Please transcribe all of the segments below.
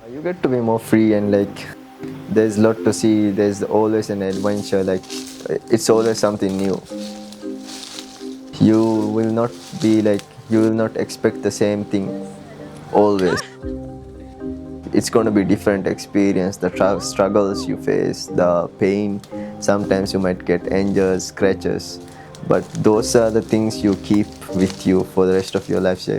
You get to be more free and like there's a lot to see. There's always an adventure. Like it's always something new. You will not be like you will not expect the same thing always. It's going to be different experience. The struggles you face, the pain. Sometimes you might get injuries, scratches, but those are the things you keep with you for the rest of your life.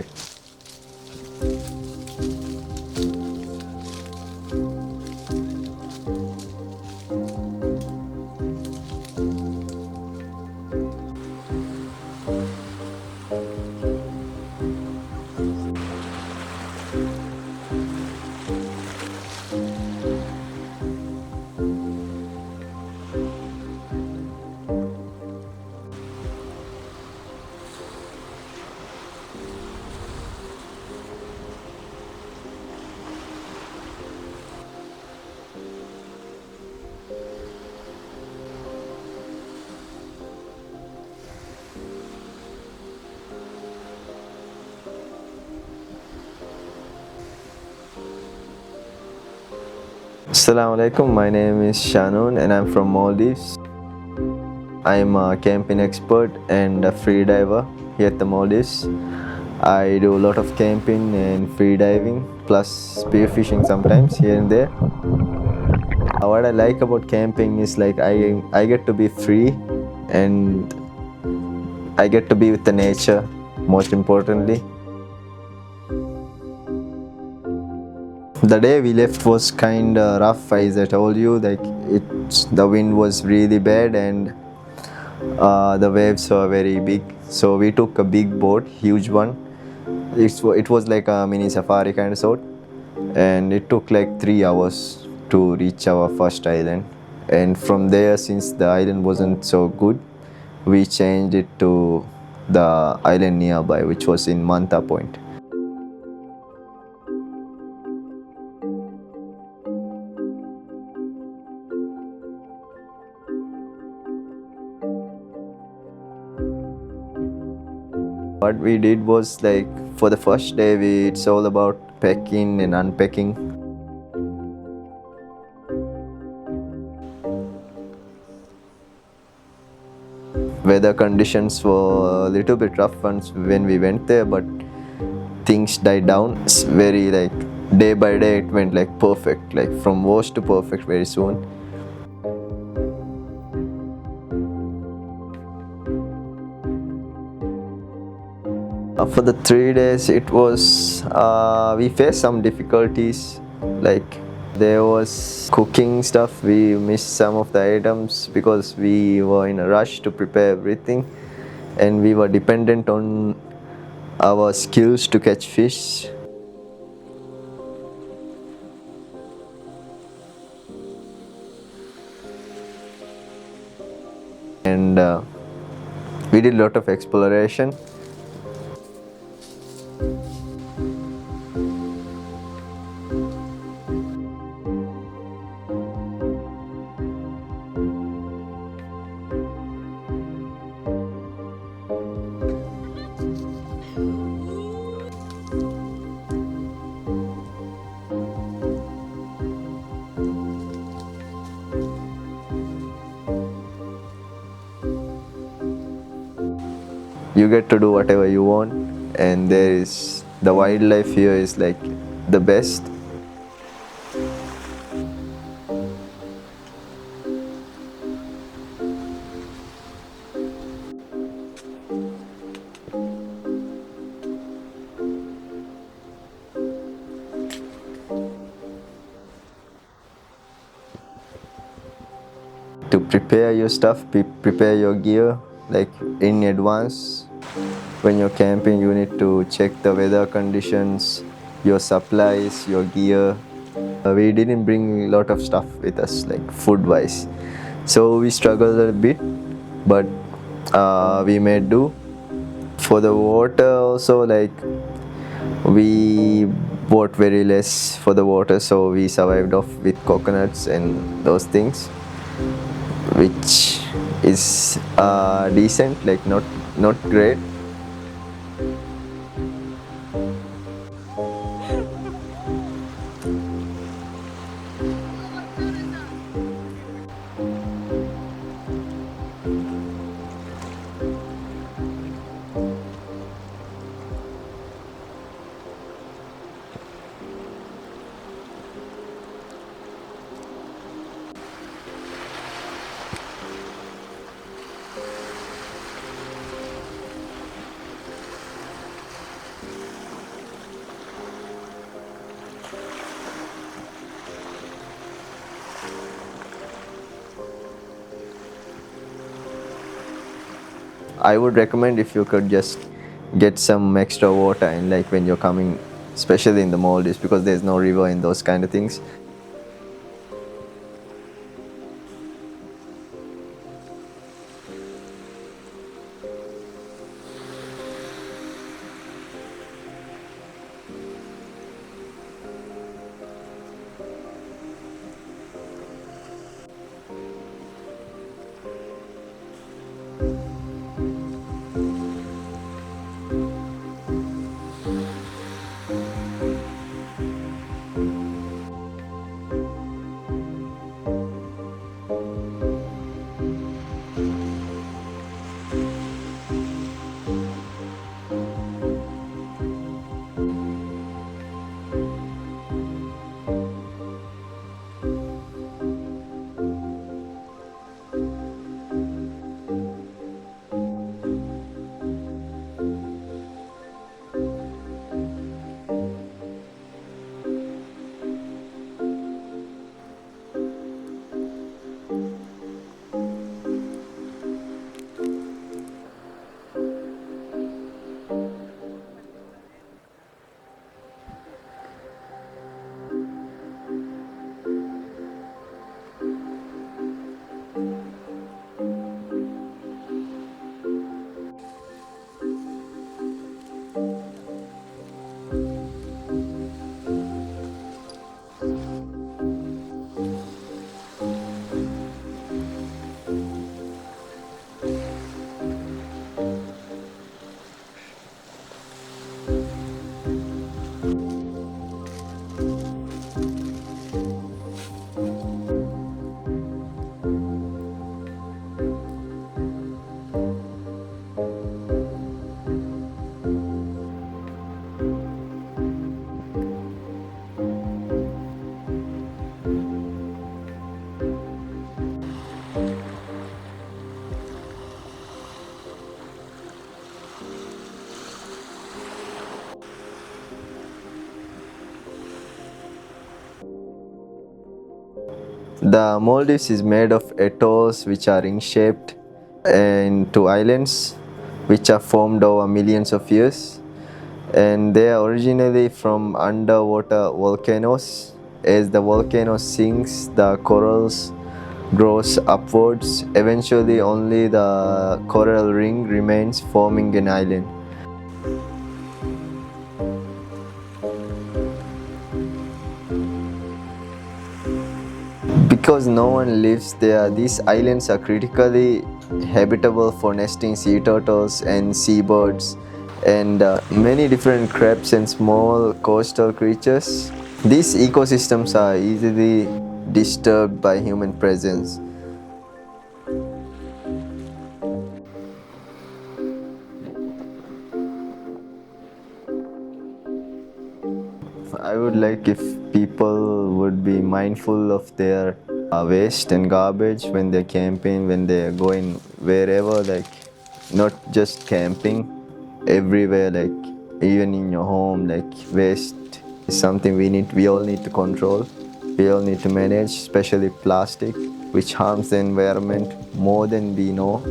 Assalamu alaikum, my name is Shanun and I'm from Maldives. I'm a camping expert and a free diver here at the Maldives. I do a lot of camping and free diving plus spearfishing sometimes here and there. What I like about camping is like I get to be free and I get to be with the nature most importantly. The day we left was kind of rough, as I told you. Like the wind was really bad and the waves were very big. So we took a big boat, huge one. It was like a mini safari kind of sort, and it took like 3 hours to reach our first island. And from there, since the island wasn't so good, we changed it to the island nearby, which was in Manta Point. What we did was like for the first day, it's all about packing and unpacking. Weather conditions were a little bit rough once when we went there, but things died down. It's very like day by day it went like perfect, like from worst to perfect very soon. For the 3 days, it was we faced some difficulties. Like there was cooking stuff. We missed some of the items because we were in a rush to prepare everything, and we were dependent on our skills to catch fish. And we did a lot of exploration. You get to do whatever you want, and the wildlife here is like the best. To prepare your stuff, prepare your gear like in advance. When you're camping, you need to check the weather conditions, your supplies, your gear. We didn't bring a lot of stuff with us, like food wise, so we struggled a bit, but we made do. For the water also, like we bought very less for the water, so we survived off with coconuts and those things, which is decent, like not great. I would recommend if you could just get some extra water and like when you're coming, especially in the Maldives, because there's no river and those kind of things. The Maldives is made of atolls which are ring-shaped into islands which are formed over millions of years, and they are originally from underwater volcanoes. As the volcano sinks, the corals grows upwards. Eventually only the coral ring remains, forming an island. Because no one lives there, these islands are critically habitable for nesting sea turtles and seabirds and many different crabs and small coastal creatures. These ecosystems are easily disturbed by human presence. I would like if people would be mindful of their waste and garbage when they're camping, when they're going wherever, like not just camping, everywhere, like even in your home, like waste is something we all need to control. We all need to manage, especially plastic, which harms the environment more than we know.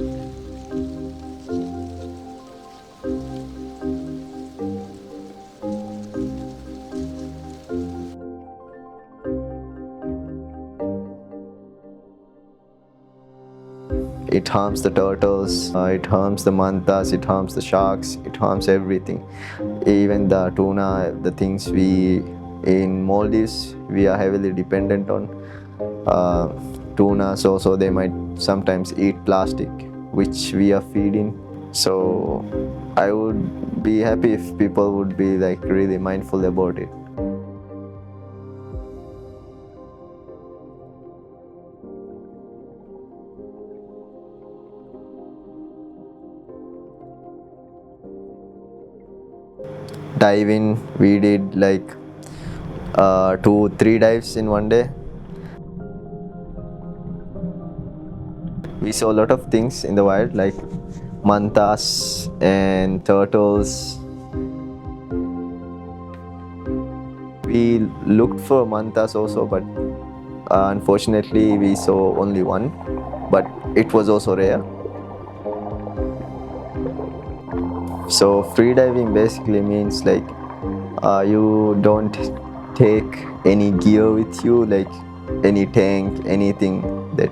It harms the turtles, it harms the mantas, it harms the sharks, it harms everything. Even the tuna, the things we in Maldives we are heavily dependent on. Tuna, so they might sometimes eat plastic, which we are feeding. So I would be happy if people would be like really mindful about it. Dive in, we did like 2-3 dives in one day. We saw a lot of things in the wild like mantas and turtles. We looked for mantas also, but unfortunately we saw only one, but it was also rare. So free diving basically means like you don't take any gear with you, like any tank, anything that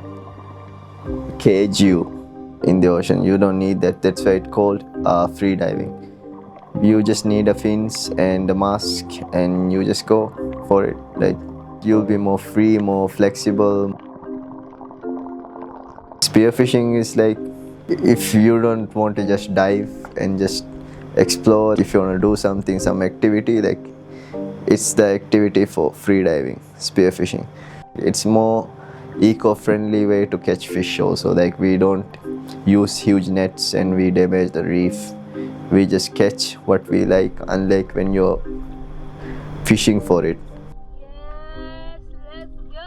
cage you in the ocean. You don't need that. That's why it's called free diving. You just need a fins and a mask, and you just go for it. Like you'll be more free, more flexible. Spearfishing is like if you don't want to just dive and just explore, if you want to do something, some activity, like it's the activity for free diving, spearfishing. It's more eco-friendly way to catch fish also. Like we don't use huge nets and we damage the reef. We just catch what we like, unlike when you're fishing for it. Yes, let's go.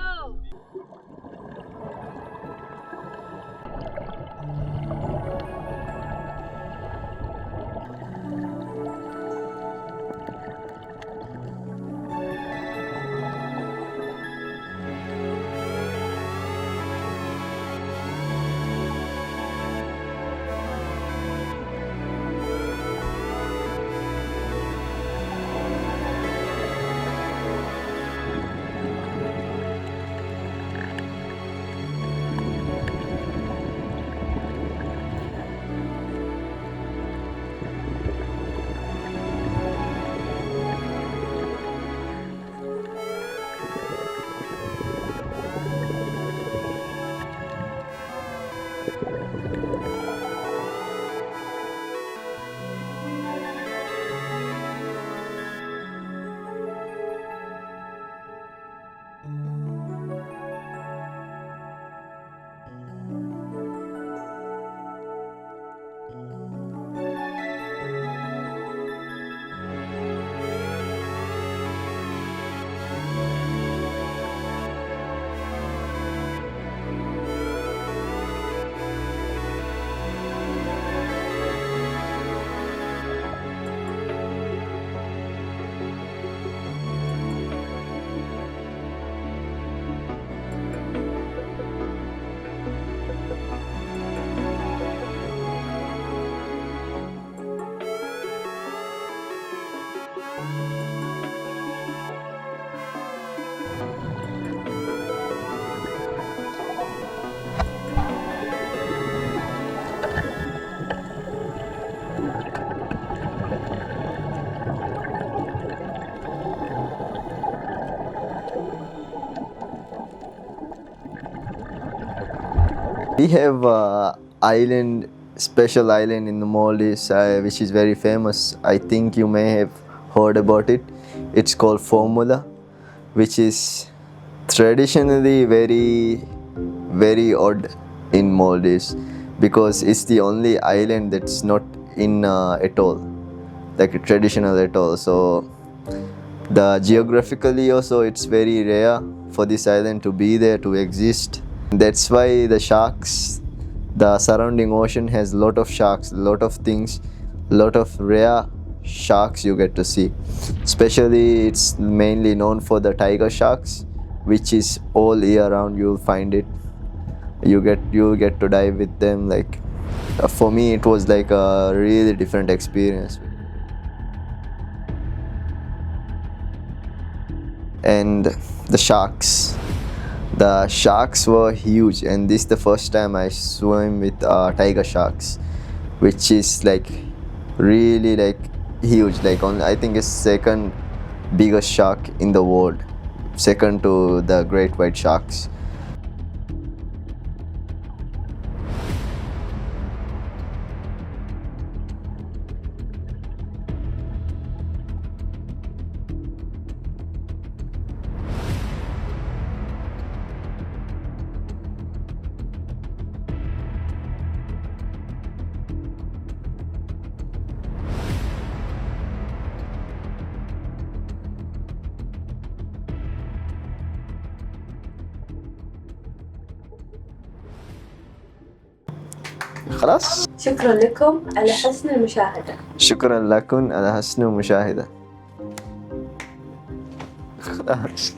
We have island, special island in the Maldives, which is very famous. I think you may have heard about it. It's called Formula, which is traditionally very odd in Maldives because it's the only island that's not in atoll, like a traditional atoll. So the geographically also it's very rare for this island to be there, to exist. That's why the sharks, the surrounding ocean has a lot of sharks, a lot of things, a lot of rare sharks you get to see. Especially it's mainly known for the tiger sharks, which is all year round. You'll find it. You'll get to dive with them. Like for me it was like a really different experience. And the sharks were huge, and this is the first time I swim with tiger sharks, which is like really like huge. Like I think it's second biggest shark in the world, second to the great white sharks. خلاص، شكرا لكم على حسن المشاهدة. شكرا لكم على حسن المشاهدة. خلاص.